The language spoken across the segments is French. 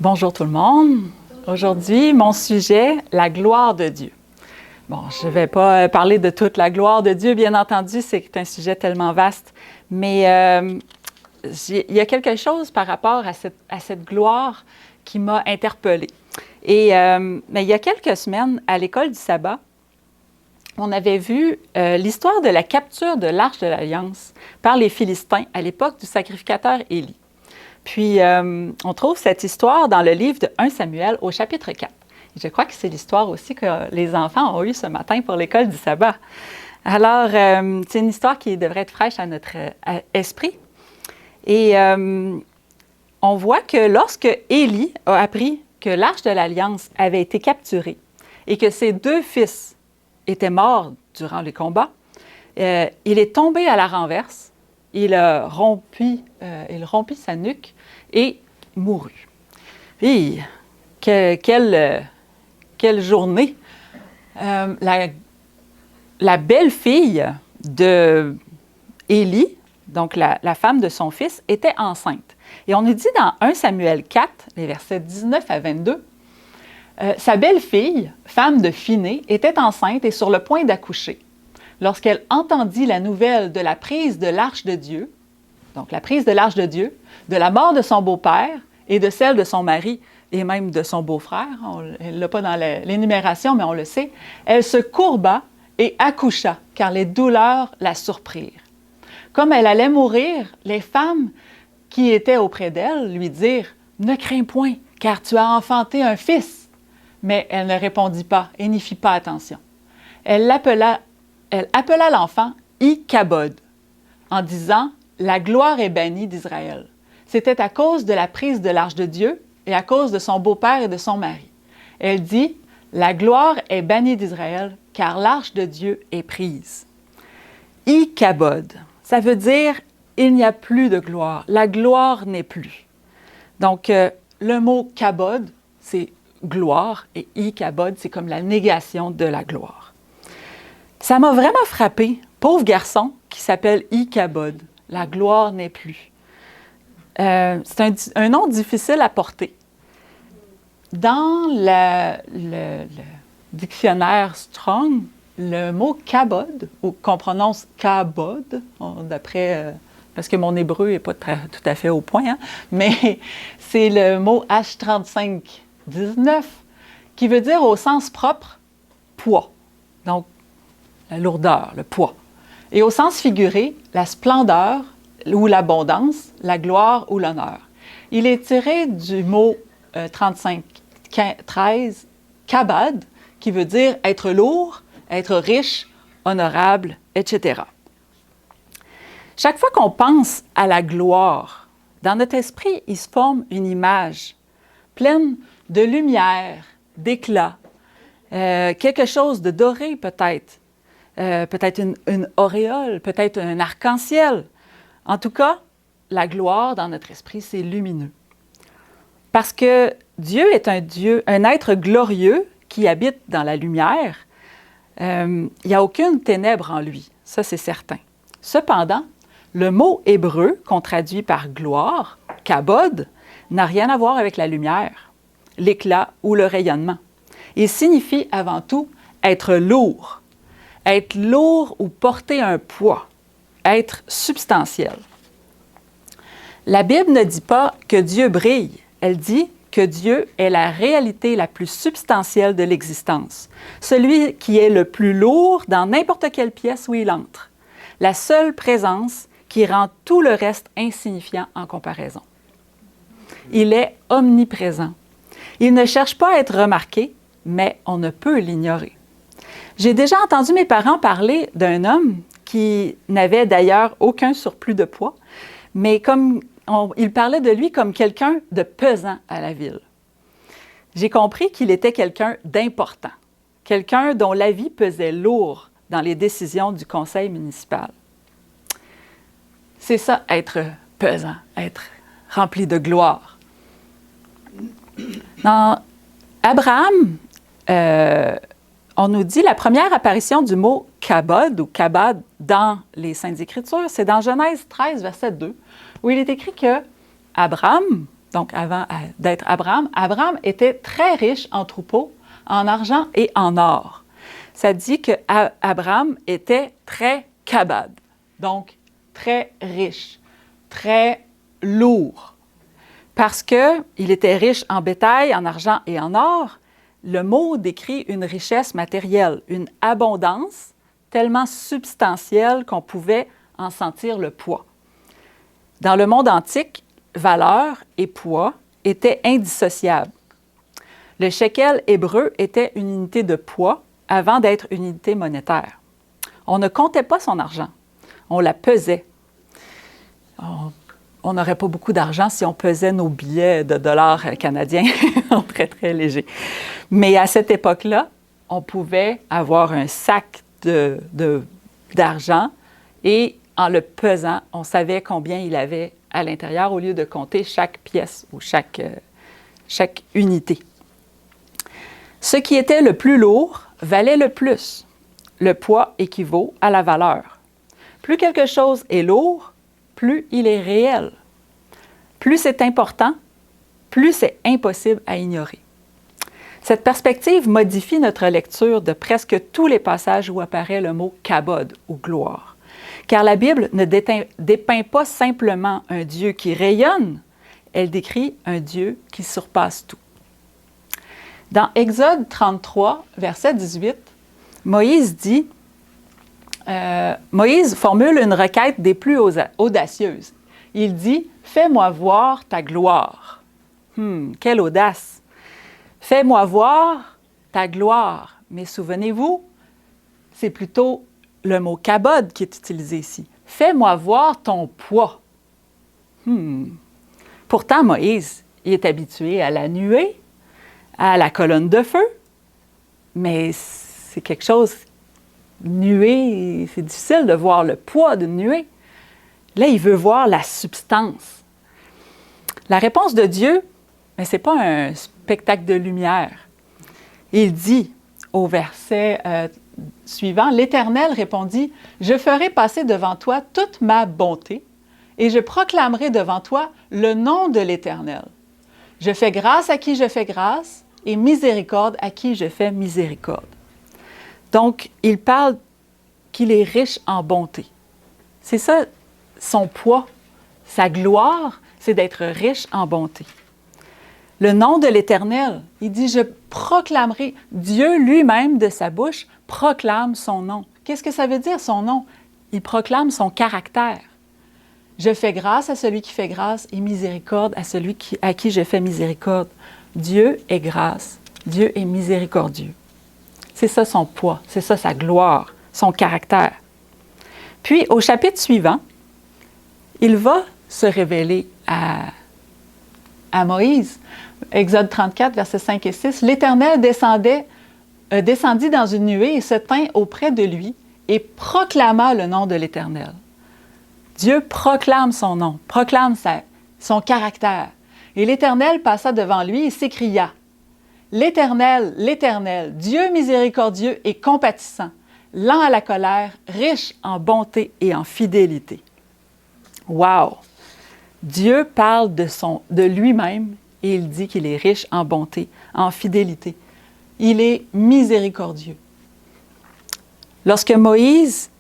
Bonjour tout le monde. Aujourd'hui, mon sujet, la gloire de Dieu. Bon, je ne vais pas parler de toute la gloire de Dieu, bien entendu, c'est un sujet tellement vaste, mais il y a quelque chose par rapport à cette gloire qui m'a interpellée. Mais il y a quelques semaines, à l'école du sabbat, on avait vu l'histoire de la capture de l'Arche de l'Alliance par les Philistins à l'époque du sacrificateur Élie. Puis, on trouve cette histoire dans le livre de 1 Samuel au chapitre 4. Et je crois que c'est l'histoire aussi que les enfants ont eue ce matin pour l'école du sabbat. Alors, c'est une histoire qui devrait être fraîche à notre esprit. Et on voit que lorsque Élie a appris que l'Arche de l'Alliance avait été capturée et que ses 2 fils étaient morts durant les combats, il est tombé à la renverse. Il rompit sa nuque et mourut. Et quelle journée! La belle-fille de Élie, donc la femme de son fils, était enceinte. Et on nous dit dans 1 Samuel 4, les versets 19 à 22, sa belle-fille, femme de Phinée, était enceinte et sur le point d'accoucher. Lorsqu'elle entendit la nouvelle de la prise de l'Arche de Dieu, donc la prise de l'Arche de Dieu, de la mort de son beau-père et de celle de son mari et même de son beau-frère, elle ne l'a pas dans l'énumération, mais on le sait, elle se courba et accoucha, car les douleurs la surprirent. Comme elle allait mourir, les femmes qui étaient auprès d'elle lui dirent « Ne crains point, car tu as enfanté un fils. » Mais elle ne répondit pas et n'y fit pas attention. Elle appela l'enfant Ichabod en disant « La gloire est bannie d'Israël. » C'était à cause de la prise de l'Arche de Dieu et à cause de son beau-père et de son mari. Elle dit « La gloire est bannie d'Israël, car l'Arche de Dieu est prise. » Ichabod, ça veut dire « Il n'y a plus de gloire. La gloire n'est plus. » Donc, le mot « kabod », c'est « gloire » et « Ichabod », c'est comme la négation de la gloire. Ça m'a vraiment frappé, pauvre garçon qui s'appelle Ichabod. La gloire n'est plus. C'est un nom difficile à porter. Dans le dictionnaire Strong, le mot kabod, ou qu'on prononce kabod, parce que mon hébreu n'est pas tout à fait au point, hein, mais c'est le mot H3519 qui veut dire au sens propre poids. Donc, la lourdeur, le poids. Et au sens figuré, la splendeur ou l'abondance, la gloire ou l'honneur. Il est tiré du mot 3513, kabad, qui veut dire être lourd, être riche, honorable, etc. Chaque fois qu'on pense à la gloire, dans notre esprit, il se forme une image pleine de lumière, d'éclat, quelque chose de doré peut-être. Peut-être une auréole, peut-être un arc-en-ciel. En tout cas, la gloire dans notre esprit, c'est lumineux. Parce que Dieu est un être glorieux qui habite dans la lumière. Il n'y a aucune ténèbre en lui, ça c'est certain. Cependant, le mot hébreu qu'on traduit par gloire, kabod, n'a rien à voir avec la lumière, l'éclat ou le rayonnement. Il signifie avant tout être lourd. Être lourd ou porter un poids, être substantiel. La Bible ne dit pas que Dieu brille, elle dit que Dieu est la réalité la plus substantielle de l'existence, celui qui est le plus lourd dans n'importe quelle pièce où il entre, la seule présence qui rend tout le reste insignifiant en comparaison. Il est omniprésent. Il ne cherche pas à être remarqué, mais on ne peut l'ignorer. J'ai déjà entendu mes parents parler d'un homme qui n'avait d'ailleurs aucun surplus de poids, mais il parlait de lui comme quelqu'un de pesant à la ville. J'ai compris qu'il était quelqu'un d'important, quelqu'un dont la vie pesait lourd dans les décisions du conseil municipal. C'est ça, être pesant, être rempli de gloire. Dans Abraham, on nous dit la première apparition du mot « kabod » ou « kabad » dans les Saintes Écritures, c'est dans Genèse 13, verset 2, où il est écrit que Abraham, donc avant d'être Abraham, Abraham était très riche en troupeaux, en argent et en or. Ça dit qu'Abraham était très kabad, donc très riche, très lourd. Parce qu'il était riche en bétail, en argent et en or, le mot décrit une richesse matérielle, une abondance tellement substantielle qu'on pouvait en sentir le poids. Dans le monde antique, valeur et poids étaient indissociables. Le shekel hébreu était une unité de poids avant d'être une unité monétaire. On ne comptait pas son argent, on la pesait. On n'aurait pas beaucoup d'argent si on pesait nos billets de dollars canadiens, très, très légers. Mais à cette époque-là, on pouvait avoir un sac d'argent et en le pesant, on savait combien il avait à l'intérieur au lieu de compter chaque pièce ou chaque unité. Ce qui était le plus lourd valait le plus. Le poids équivaut à la valeur. Plus quelque chose est lourd, plus il est réel. Plus c'est important, plus c'est impossible à ignorer. Cette perspective modifie notre lecture de presque tous les passages où apparaît le mot kabod ou gloire. Car la Bible ne dépeint pas simplement un Dieu qui rayonne, elle décrit un Dieu qui surpasse tout. Dans Exode 33, verset 18, Moïse formule une requête des plus audacieuses. Il dit « Fais-moi voir ta gloire. » Quelle audace! Fais-moi voir ta gloire. Mais souvenez-vous, c'est plutôt le mot kabod qui est utilisé ici. Fais-moi voir ton poids. Pourtant, Moïse, il est habitué à la nuée, à la colonne de feu, mais c'est quelque chose, nuée, c'est difficile de voir le poids d'une nuée. Là, il veut voir la substance. La réponse de Dieu, mais ce n'est pas un spectacle de lumière. Il dit au verset suivant, « L'Éternel répondit, « Je ferai passer devant toi toute ma bonté, et je proclamerai devant toi le nom de l'Éternel. Je fais grâce à qui je fais grâce, et miséricorde à qui je fais miséricorde. » Donc, il parle qu'il est riche en bonté. C'est ça, son poids, sa gloire, c'est d'être riche en bonté. Le nom de l'Éternel, il dit, je proclamerai, Dieu lui-même de sa bouche proclame son nom. Qu'est-ce que ça veut dire, son nom? Il proclame son caractère. Je fais grâce à celui qui fait grâce et miséricorde à celui à qui je fais miséricorde. Dieu est grâce, Dieu est miséricordieux. C'est ça son poids, c'est ça sa gloire, son caractère. Puis, au chapitre suivant, il va se révéler à Moïse. Exode 34, versets 5 et 6. « L'Éternel descendit dans une nuée et se tint auprès de lui et proclama le nom de l'Éternel. » Dieu proclame son nom, proclame son caractère. Et l'Éternel passa devant lui et s'écria, « L'Éternel, l'Éternel, Dieu miséricordieux et compatissant, lent à la colère, riche en bonté et en fidélité. » Wow! Dieu parle de lui-même et il dit qu'il est riche en bonté, en fidélité. Il est miséricordieux. Lorsque Moïse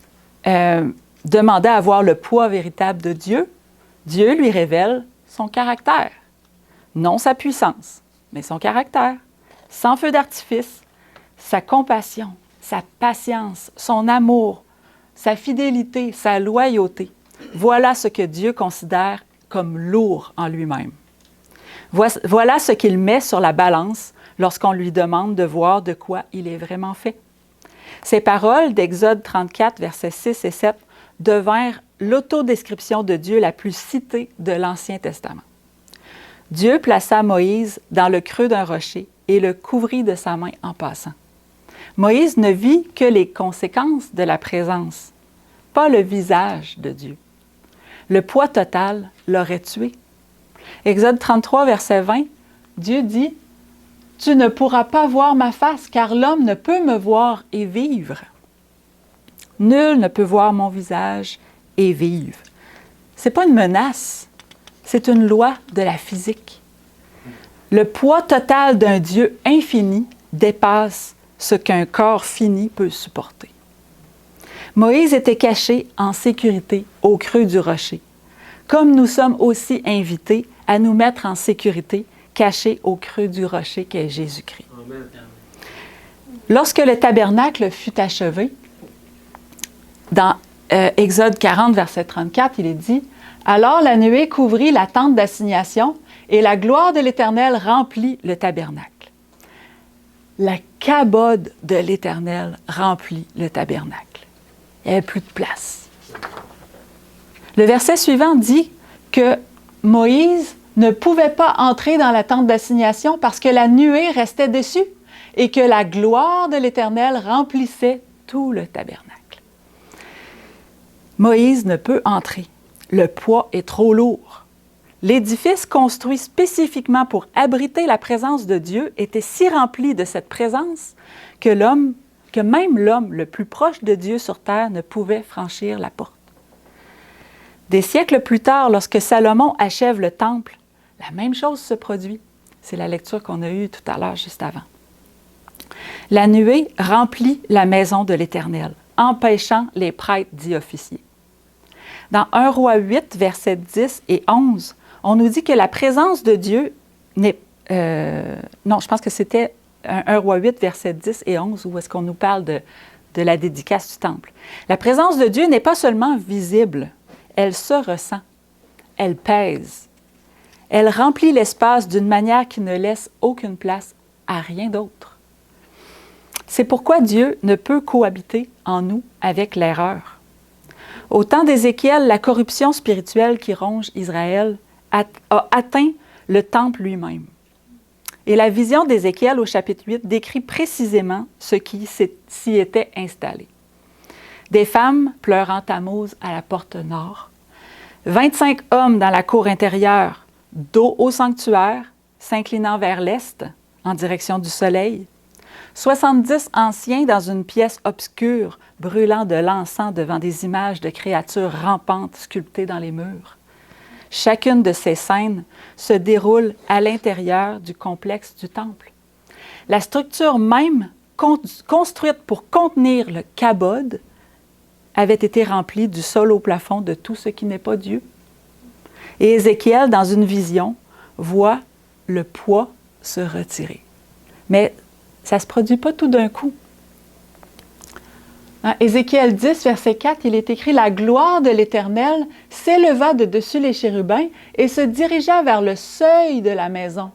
demandait à voir le poids véritable de Dieu, Dieu lui révèle son caractère. Non sa puissance, mais son caractère. Sans feu d'artifice, sa compassion, sa patience, son amour, sa fidélité, sa loyauté. Voilà ce que Dieu considère comme lourd en lui-même. Voilà ce qu'il met sur la balance lorsqu'on lui demande de voir de quoi il est vraiment fait. Ces paroles d'Exode 34, versets 6 et 7, devinrent l'autodescription de Dieu la plus citée de l'Ancien Testament. Dieu plaça Moïse dans le creux d'un rocher et le couvrit de sa main en passant. Moïse ne vit que les conséquences de la présence, pas le visage de Dieu. Le poids total l'aurait tué. Exode 33, verset 20, Dieu dit, « Tu ne pourras pas voir ma face, car l'homme ne peut me voir et vivre. Nul ne peut voir mon visage et vivre. » Ce n'est pas une menace, c'est une loi de la physique. Le poids total d'un Dieu infini dépasse ce qu'un corps fini peut supporter. Moïse était caché en sécurité au creux du rocher, comme nous sommes aussi invités à nous mettre en sécurité, cachés au creux du rocher qu'est Jésus-Christ. Amen. Lorsque le tabernacle fut achevé, dans Exode 40, verset 34, il est dit « Alors la nuée couvrit la tente d'assignation et la gloire de l'Éternel remplit le tabernacle. » La kabod de l'Éternel remplit le tabernacle. Il n'y avait plus de place. Le verset suivant dit que Moïse ne pouvait pas entrer dans la tente d'assignation parce que la nuée restait dessus et que la gloire de l'Éternel remplissait tout le tabernacle. Moïse ne peut entrer. Le poids est trop lourd. L'édifice construit spécifiquement pour abriter la présence de Dieu était si rempli de cette présence que même l'homme le plus proche de Dieu sur terre ne pouvait franchir la porte. Des siècles plus tard, lorsque Salomon achève le temple, la même chose se produit. C'est la lecture qu'on a eue tout à l'heure, juste avant. La nuée remplit la maison de l'Éternel, empêchant les prêtres d'y officier. Dans 1 Roi 8, versets 10 et 11, on nous dit que la présence de Dieu n'est... non, je pense que c'était 1 Roi 8, versets 10 et 11, où est-ce qu'on nous parle de la dédicace du temple. La présence de Dieu n'est pas seulement visible, elle se ressent, elle pèse. Elle remplit l'espace d'une manière qui ne laisse aucune place à rien d'autre. C'est pourquoi Dieu ne peut cohabiter en nous avec l'erreur. Au temps d'Ézéchiel, la corruption spirituelle qui ronge Israël a atteint le temple lui-même. Et la vision d'Ézéchiel au chapitre 8 décrit précisément ce qui s'y était installé. Des femmes pleurant Tammuz à la porte nord, 25 hommes dans la cour intérieure, dos au sanctuaire, s'inclinant vers l'est, en direction du soleil, 70 anciens dans une pièce obscure, brûlant de l'encens devant des images de créatures rampantes sculptées dans les murs. Chacune de ces scènes se déroule à l'intérieur du complexe du temple. La structure même, construite pour contenir le kabod, avait été remplie du sol au plafond de tout ce qui n'est pas Dieu. Et Ézéchiel, dans une vision, voit le poids se retirer. Mais ça ne se produit pas tout d'un coup. Dans Ézéchiel 10, verset 4, il est écrit « La gloire de l'Éternel s'éleva de dessus les chérubins et se dirigea vers le seuil de la maison.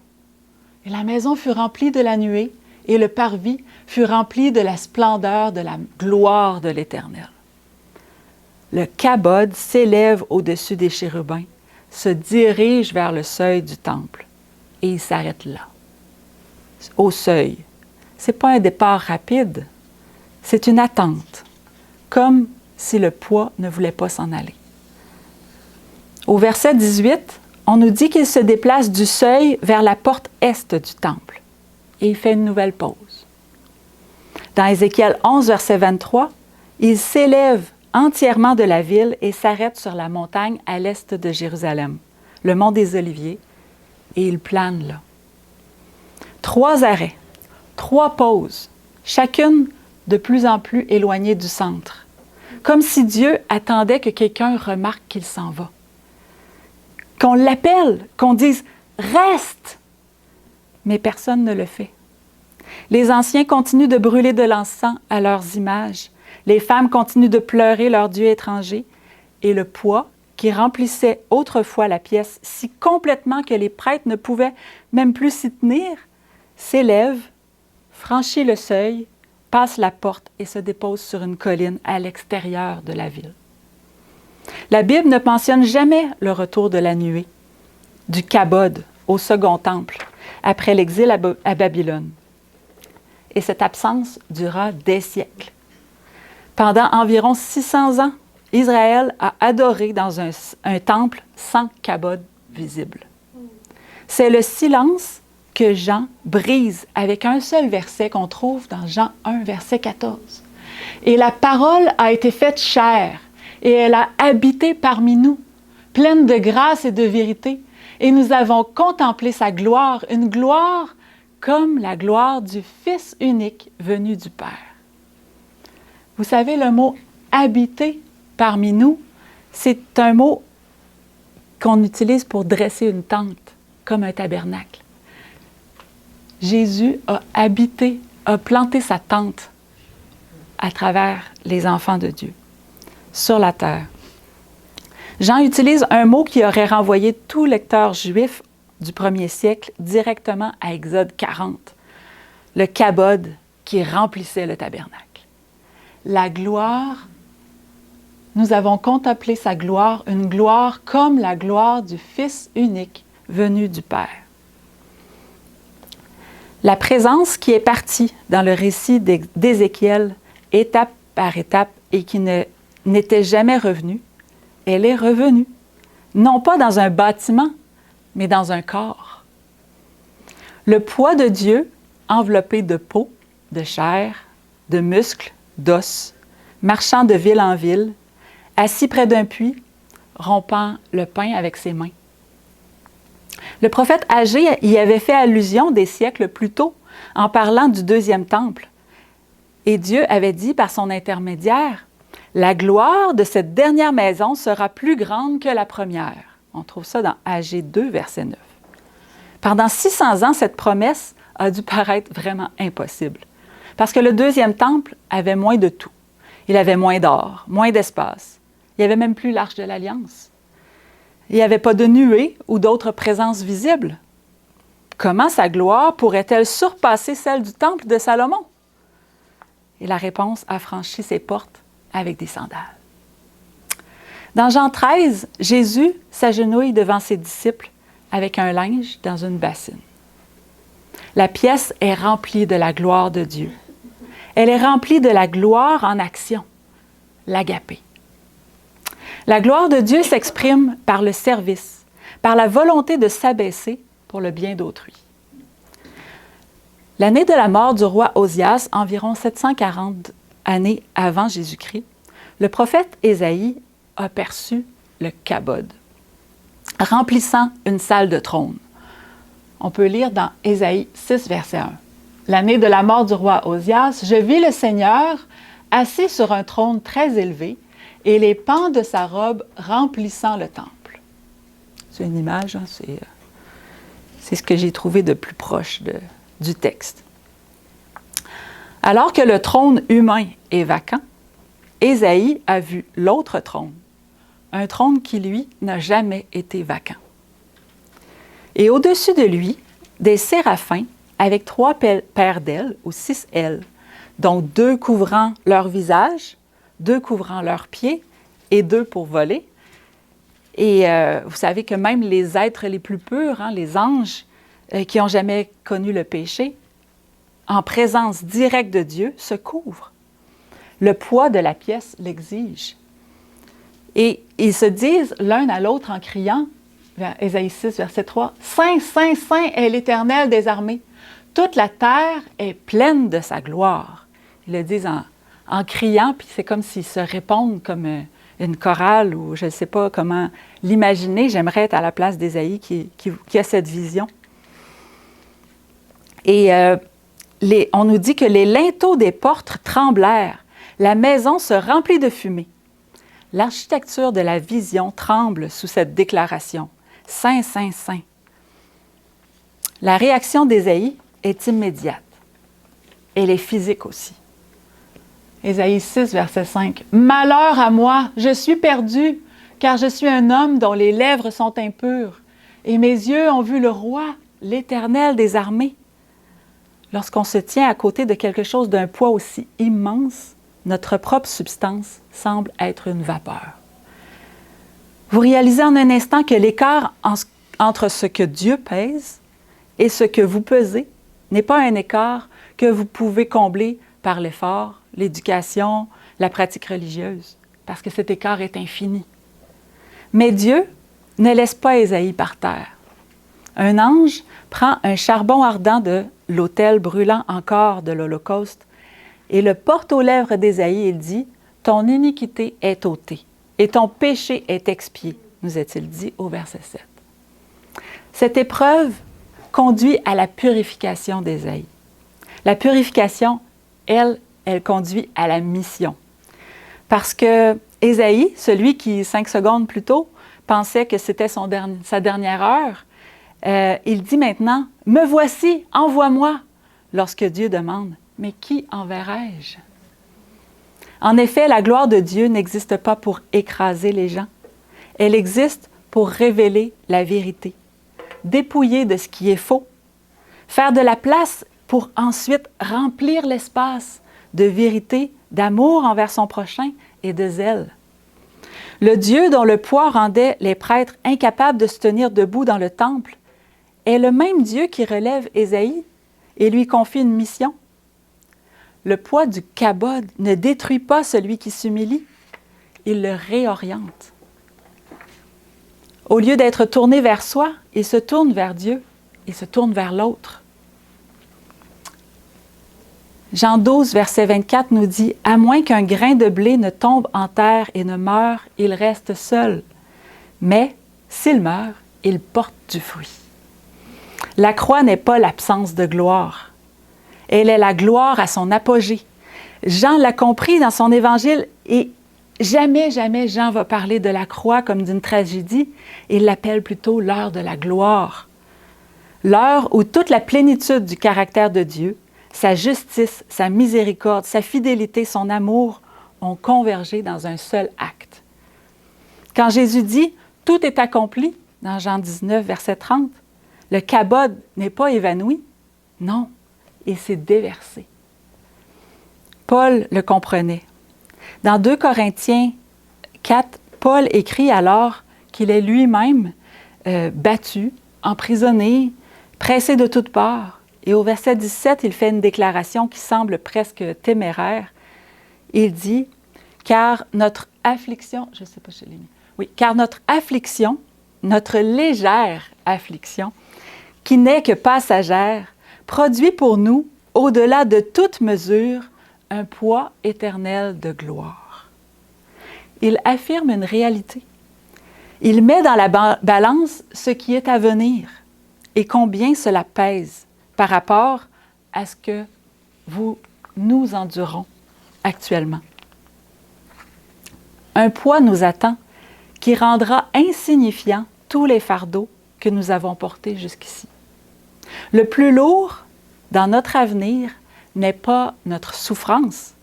Et la maison fut remplie de la nuée, et le parvis fut rempli de la splendeur de la gloire de l'Éternel. » Le kabod s'élève au-dessus des chérubins, se dirige vers le seuil du temple, et il s'arrête là, au seuil. Ce n'est pas un départ rapide, c'est une attente, comme si le poids ne voulait pas s'en aller. Au verset 18, on nous dit qu'il se déplace du seuil vers la porte est du temple, et il fait une nouvelle pause. Dans Ézéchiel 11, verset 23, il s'élève entièrement de la ville et s'arrête sur la montagne à l'est de Jérusalem, le mont des Oliviers, et il plane là. 3 arrêts, 3 pauses, chacune de plus en plus éloignée du centre, comme si Dieu attendait que quelqu'un remarque qu'il s'en va. Qu'on l'appelle, qu'on dise « Reste !» Mais personne ne le fait. Les anciens continuent de brûler de l'encens à leurs images. Les femmes continuent de pleurer leur Dieu étranger. Et le poids, qui remplissait autrefois la pièce si complètement que les prêtres ne pouvaient même plus s'y tenir, s'élève, franchit le seuil, passe la porte et se dépose sur une colline à l'extérieur de la ville. La Bible ne mentionne jamais le retour de la nuée, du kabod au second temple, après l'exil à Babylone. Et cette absence dura des siècles. Pendant environ 600 ans, Israël a adoré dans un temple sans kabod visible. C'est le silence que Jean brise avec un seul verset qu'on trouve dans Jean 1, verset 14. « Et la parole a été faite chair, et elle a habité parmi nous, pleine de grâce et de vérité. et nous avons contemplé sa gloire, une gloire comme la gloire du Fils unique venu du Père. Vous savez, le mot « habiter » parmi nous, c'est un mot qu'on utilise pour dresser une tente, comme un tabernacle. Jésus a habité, a planté sa tente à travers les enfants de Dieu, sur la terre. Jean utilise un mot qui aurait renvoyé tout lecteur juif du 1er siècle directement à Exode 40, le kabod qui remplissait le tabernacle. La gloire, nous avons contemplé sa gloire, une gloire comme la gloire du Fils unique venu du Père. La présence qui est partie dans le récit d'Ézéchiel, étape par étape, et qui n'était jamais revenue, elle est revenue, non pas dans un bâtiment, mais dans un corps. Le poids de Dieu, enveloppé de peau, de chair, de muscles, d'os, marchant de ville en ville, assis près d'un puits, rompant le pain avec ses mains. Le prophète Agé y avait fait allusion des siècles plus tôt en parlant du deuxième temple. Et Dieu avait dit par son intermédiaire, « La gloire de cette dernière maison sera plus grande que la première. » On trouve ça dans Agé 2, verset 9. Pendant 600 ans, cette promesse a dû paraître vraiment impossible. Parce que le deuxième temple avait moins de tout. Il avait moins d'or, moins d'espace. Il n'y avait même plus l'Arche de l'Alliance. Il n'y avait pas de nuée ou d'autres présences visibles. Comment sa gloire pourrait-elle surpasser celle du temple de Salomon? Et la réponse a franchi ses portes avec des sandales. Dans Jean 13, Jésus s'agenouille devant ses disciples avec un linge dans une bassine. La pièce est remplie de la gloire de Dieu. Elle est remplie de la gloire en action, l'agapé. La gloire de Dieu s'exprime par le service, par la volonté de s'abaisser pour le bien d'autrui. L'année de la mort du roi Osias, environ 740 années avant Jésus-Christ, le prophète Ésaïe a perçu le kabod, remplissant une salle de trône. On peut lire dans Ésaïe 6, verset 1. L'année de la mort du roi Osias, je vis le Seigneur assis sur un trône très élevé et les pans de sa robe remplissant le temple. C'est une image, hein, c'est ce que j'ai trouvé de plus proche du texte. Alors que le trône humain est vacant, Ésaïe a vu l'autre trône, un trône qui, lui, n'a jamais été vacant. Et au-dessus de lui, des séraphins avec 3 paires d'ailes, ou 6 ailes, dont 2 couvrant leur visage, 2 couvrant leurs pieds et 2 pour voler. Et vous savez que même les êtres les plus purs, hein, les anges qui n'ont jamais connu le péché, en présence directe de Dieu, se couvrent. Le poids de la pièce l'exige. Et ils se disent l'un à l'autre en criant, Ésaïe 6, verset 3, « Saint, Saint, Saint est l'Éternel des armées. Toute la terre est pleine de sa gloire. » Ils le disent en criant, puis c'est comme s'ils se répondent comme une chorale, ou je ne sais pas comment l'imaginer. J'aimerais être à la place d'Ésaïe qui a cette vision. Et on nous dit que les linteaux des portes tremblèrent. La maison se remplit de fumée. L'architecture de la vision tremble sous cette déclaration. Saint, Saint, Saint. La réaction d'Ésaïe est immédiate. Elle est physique aussi. Ésaïe 6, verset 5. « Malheur à moi, je suis perdu, car je suis un homme dont les lèvres sont impures, et mes yeux ont vu le roi, l'Éternel des armées. » Lorsqu'on se tient à côté de quelque chose d'un poids aussi immense, notre propre substance semble être une vapeur. Vous réalisez en un instant que l'écart entre ce que Dieu pèse et ce que vous pesez n'est pas un écart que vous pouvez combler par l'effort, l'éducation, la pratique religieuse, parce que cet écart est infini. Mais Dieu ne laisse pas Ésaïe par terre. Un ange prend un charbon ardent de l'autel brûlant encore de l'Holocauste et le porte aux lèvres d'Ésaïe et il dit « Ton iniquité est ôtée et ton péché est expié », nous est-il dit au verset 7. Cette épreuve conduit à la purification d'Ésaïe. La purification, elle conduit à la mission. Parce que Ésaïe, celui qui, 5 secondes plus tôt, pensait que c'était sa dernière heure, il dit maintenant, « Me voici, envoie-moi » lorsque Dieu demande, « Mais qui enverrai-je » En effet, la gloire de Dieu n'existe pas pour écraser les gens. Elle existe pour révéler la vérité, dépouiller de ce qui est faux, faire de la place pour ensuite remplir l'espace de vérité, d'amour envers son prochain et de zèle. Le Dieu dont le poids rendait les prêtres incapables de se tenir debout dans le temple est le même Dieu qui relève Ésaïe et lui confie une mission. Le poids du kabod ne détruit pas celui qui s'humilie, il le réoriente. Au lieu d'être tourné vers soi, il se tourne vers Dieu, il se tourne vers l'autre. Jean 12, verset 24 nous dit « À moins qu'un grain de blé ne tombe en terre et ne meure, il reste seul. Mais s'il meurt, il porte du fruit. » La croix n'est pas l'absence de gloire. Elle est la gloire à son apogée. Jean l'a compris dans son évangile et jamais Jean va parler de la croix comme d'une tragédie. Il l'appelle plutôt l'heure de la gloire. L'heure où toute la plénitude du caractère de Dieu, sa justice, sa miséricorde, sa fidélité, son amour ont convergé dans un seul acte. Quand Jésus dit « Tout est accompli » dans Jean 19, verset 30, le kabod n'est pas évanoui. Non. Et s'est déversé. Paul le comprenait. Dans 2 Corinthiens 4, Paul écrit alors qu'il est lui-même battu, emprisonné, pressé de toutes parts. Et au verset 17, il fait une déclaration qui semble presque téméraire. Il dit, « Car notre affliction, je ne sais pas si je l'ai mis, oui, car notre affliction, notre légère affliction, qui n'est que passagère, produit pour nous, au-delà de toute mesure, un poids éternel de gloire. » Il affirme une réalité. Il met dans la balance ce qui est à venir et combien cela pèse par rapport à ce que nous endurons actuellement. Un poids nous attend qui rendra insignifiants tous les fardeaux que nous avons portés jusqu'ici. Le plus lourd dans notre avenir n'est pas notre souffrance,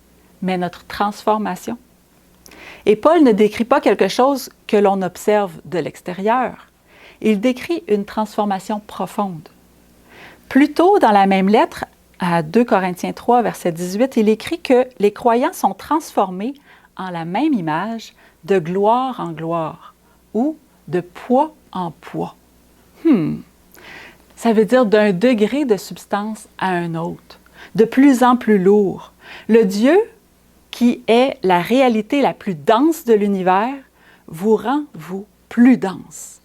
mais notre transformation. Et Paul ne décrit pas quelque chose que l'on observe de l'extérieur. Il décrit une transformation profonde. Plus tôt dans la même lettre, à 2 Corinthiens 3, verset 18, il écrit que les croyants sont transformés en la même image de gloire en gloire ou de poids en poids. Ça veut dire d'un degré de substance à un autre, de plus en plus lourd. Le Dieu, qui est la réalité la plus dense de l'univers, vous rend, vous, plus dense,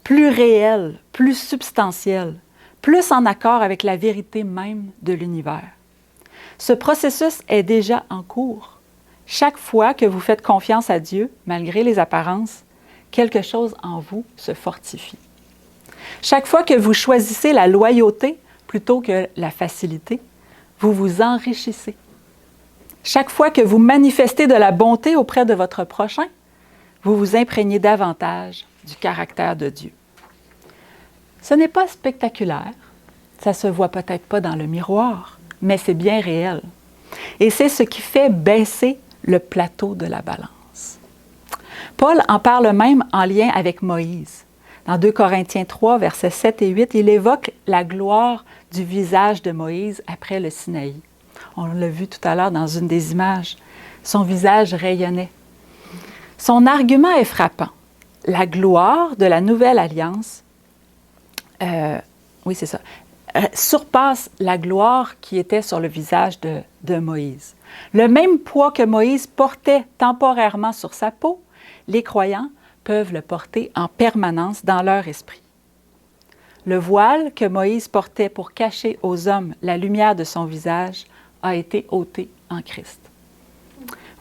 plus réel, plus substantiel, plus en accord avec la vérité même de l'univers. Ce processus est déjà en cours. Chaque fois que vous faites confiance à Dieu, malgré les apparences, quelque chose en vous se fortifie. Chaque fois que vous choisissez la loyauté plutôt que la facilité, vous vous enrichissez. Chaque fois que vous manifestez de la bonté auprès de votre prochain, vous vous imprégnez davantage du caractère de Dieu. Ce n'est pas spectaculaire, ça ne se voit peut-être pas dans le miroir, mais c'est bien réel. Et c'est ce qui fait baisser le plateau de la balance. Paul en parle même en lien avec Moïse. Dans 2 Corinthiens 3, versets 7 et 8, il évoque la gloire du visage de Moïse après le Sinaï. On l'a vu tout à l'heure dans une des images. Son visage rayonnait. Son argument est frappant. La gloire de la nouvelle alliance, surpasse la gloire qui était sur le visage de Moïse. Le même poids que Moïse portait temporairement sur sa peau, les croyants peuvent le porter en permanence dans leur esprit. Le voile que Moïse portait pour cacher aux hommes la lumière de son visage a été ôté en Christ.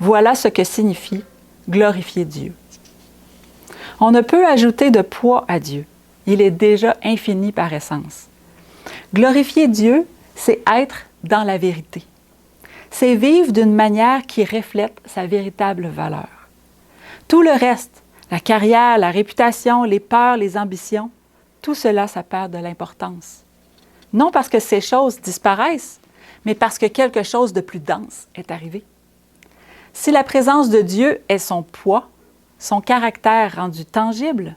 Voilà ce que signifie glorifier Dieu. On ne peut ajouter de poids à Dieu. Il est déjà infini par essence. Glorifier Dieu, c'est être dans la vérité. C'est vivre d'une manière qui reflète sa véritable valeur. Tout le reste, la carrière, la réputation, les peurs, les ambitions, tout cela, ça perd de l'importance. Non parce que ces choses disparaissent, mais parce que quelque chose de plus dense est arrivé. Si la présence de Dieu est son poids, son caractère rendu tangible,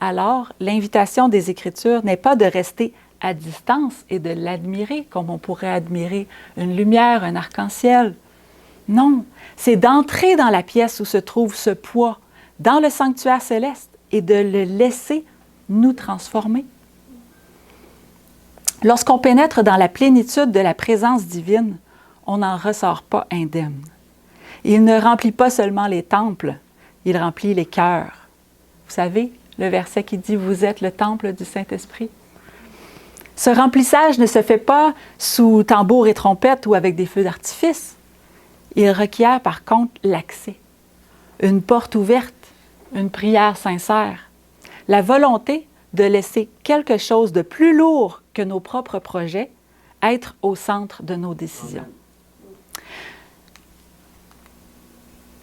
alors l'invitation des Écritures n'est pas de rester à distance et de l'admirer comme on pourrait admirer une lumière, un arc-en-ciel. Non, c'est d'entrer dans la pièce où se trouve ce poids, dans le sanctuaire céleste, et de le laisser nous transformer. Lorsqu'on pénètre dans la plénitude de la présence divine, on n'en ressort pas indemne. Il ne remplit pas seulement les temples, il remplit les cœurs. Vous savez, le verset qui dit « Vous êtes le temple du Saint-Esprit ». Ce remplissage ne se fait pas sous tambour et trompette ou avec des feux d'artifice. Il requiert par contre l'accès, une porte ouverte, une prière sincère, la volonté de laisser quelque chose de plus lourd que nos propres projets être au centre de nos décisions.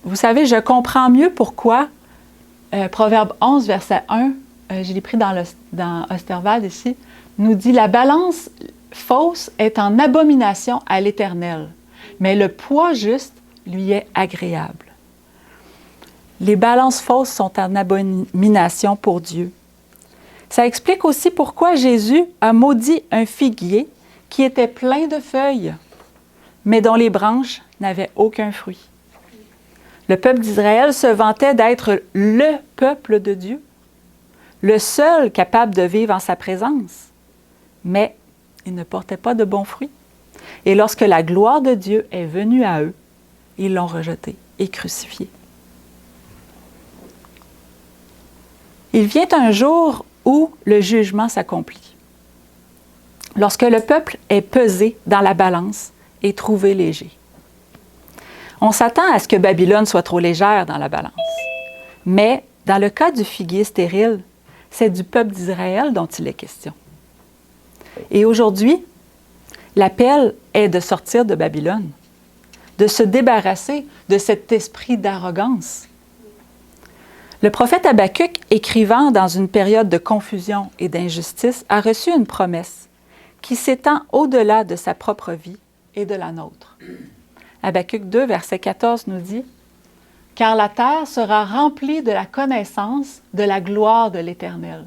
Vous savez, je comprends mieux pourquoi Proverbe 11, verset 1, je l'ai pris dans Osterwald ici, nous dit « La balance fausse est en abomination à l'Éternel, mais le poids juste lui est agréable. » Les balances fausses sont en abomination pour Dieu. Ça explique aussi pourquoi Jésus a maudit un figuier qui était plein de feuilles, mais dont les branches n'avaient aucun fruit. Le peuple d'Israël se vantait d'être le peuple de Dieu, le seul capable de vivre en sa présence, mais ils ne portaient pas de bons fruits. Et lorsque la gloire de Dieu est venue à eux, ils l'ont rejeté et crucifié. Il vient un jour où le jugement s'accomplit. Lorsque le peuple est pesé dans la balance et trouvé léger. On s'attend à ce que Babylone soit trop légère dans la balance. Mais dans le cas du figuier stérile, c'est du peuple d'Israël dont il est question. Et aujourd'hui, l'appel est de sortir de Babylone, de se débarrasser de cet esprit d'arrogance. Le prophète Habakkuk, écrivant dans une période de confusion et d'injustice, a reçu une promesse qui s'étend au-delà de sa propre vie et de la nôtre. Habakkuk 2, verset 14 nous dit « Car la terre sera remplie de la connaissance de la gloire de l'Éternel,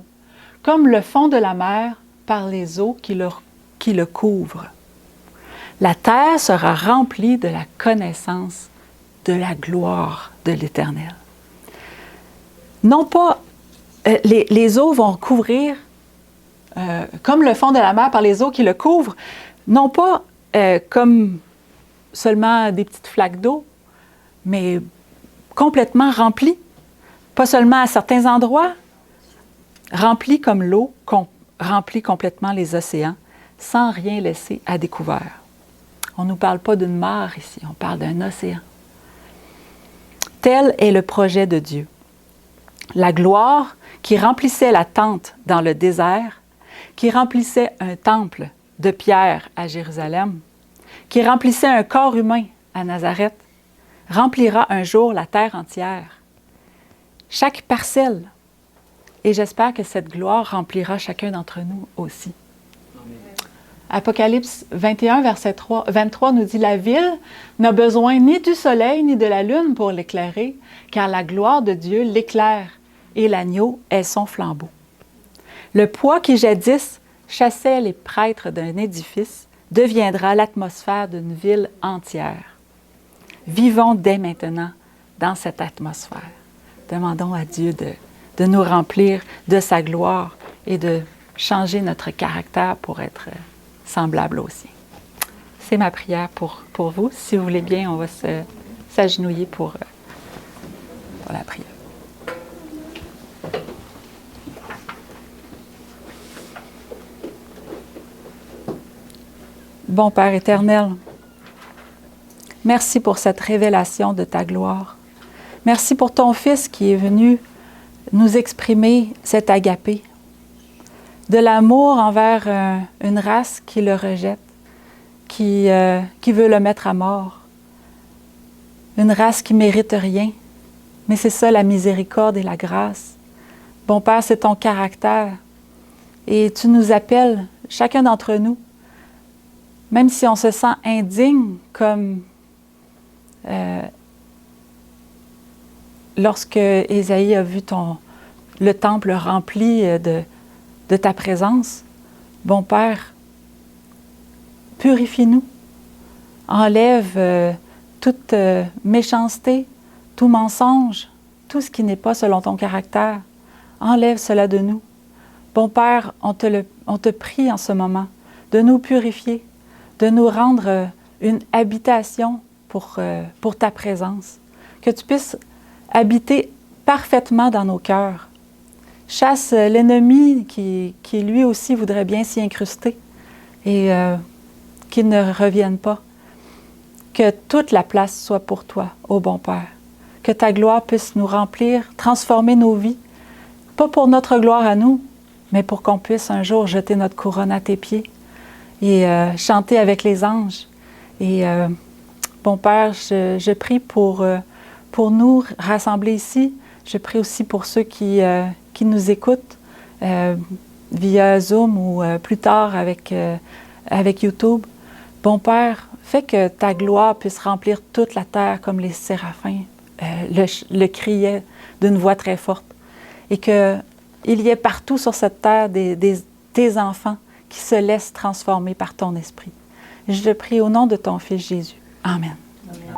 comme le fond de la mer par les eaux qui le couvrent. » La terre sera remplie de la connaissance de la gloire de l'Éternel. Non pas, les eaux vont couvrir, comme le fond de la mer par les eaux qui le couvrent, non pas comme seulement des petites flaques d'eau, mais complètement remplies, pas seulement à certains endroits, remplies comme l'eau remplit complètement les océans, sans rien laisser à découvert. On ne nous parle pas d'une mare ici, on parle d'un océan. Tel est le projet de Dieu. La gloire qui remplissait la tente dans le désert, qui remplissait un temple de pierre à Jérusalem, qui remplissait un corps humain à Nazareth, remplira un jour la terre entière. Chaque parcelle. Et j'espère que cette gloire remplira chacun d'entre nous aussi. Amen. Apocalypse 21, verset 23 nous dit « La ville n'a besoin ni du soleil ni de la lune pour l'éclairer, car la gloire de Dieu l'éclaire, et l'agneau est son flambeau. » Le poids qui jadis chassait les prêtres d'un édifice deviendra l'atmosphère d'une ville entière. Vivons dès maintenant dans cette atmosphère. Demandons à Dieu de nous remplir de sa gloire et de changer notre caractère pour être semblable au sien. C'est ma prière pour vous. Si vous voulez bien, on va s'agenouiller pour la prière. Bon Père éternel, merci pour cette révélation de ta gloire. Merci pour ton Fils qui est venu nous exprimer cet agapé. de l'amour envers une race qui le rejette, qui veut le mettre à mort. Une race qui ne mérite rien. Mais c'est ça la miséricorde et la grâce. Bon Père, c'est ton caractère. Et tu nous appelles, chacun d'entre nous, même si on se sent indigne, comme lorsque Ésaïe a vu le temple rempli de ta présence. Bon Père, purifie-nous, enlève toute méchanceté, tout mensonge, tout ce qui n'est pas selon ton caractère. Enlève cela de nous. Bon Père, on te prie en ce moment de nous purifier, de nous rendre une habitation pour ta présence. Que tu puisses habiter parfaitement dans nos cœurs. Chasse l'ennemi qui lui aussi voudrait bien s'y incruster et qu'il ne revienne pas. Que toute la place soit pour toi, ô bon Père. Que ta gloire puisse nous remplir, transformer nos vies, pas pour notre gloire à nous, mais pour qu'on puisse un jour jeter notre couronne à tes pieds et chanter avec les anges. Et bon Père, je prie pour nous rassemblés ici. Je prie aussi pour ceux qui nous écoutent via Zoom ou plus tard avec YouTube. Bon Père, fais que ta gloire puisse remplir toute la terre comme les séraphins le criaient d'une voix très forte. Et qu'il y ait partout sur cette terre tes enfants qui se laissent transformer par ton esprit. Je te prie au nom de ton Fils Jésus. Amen. Amen.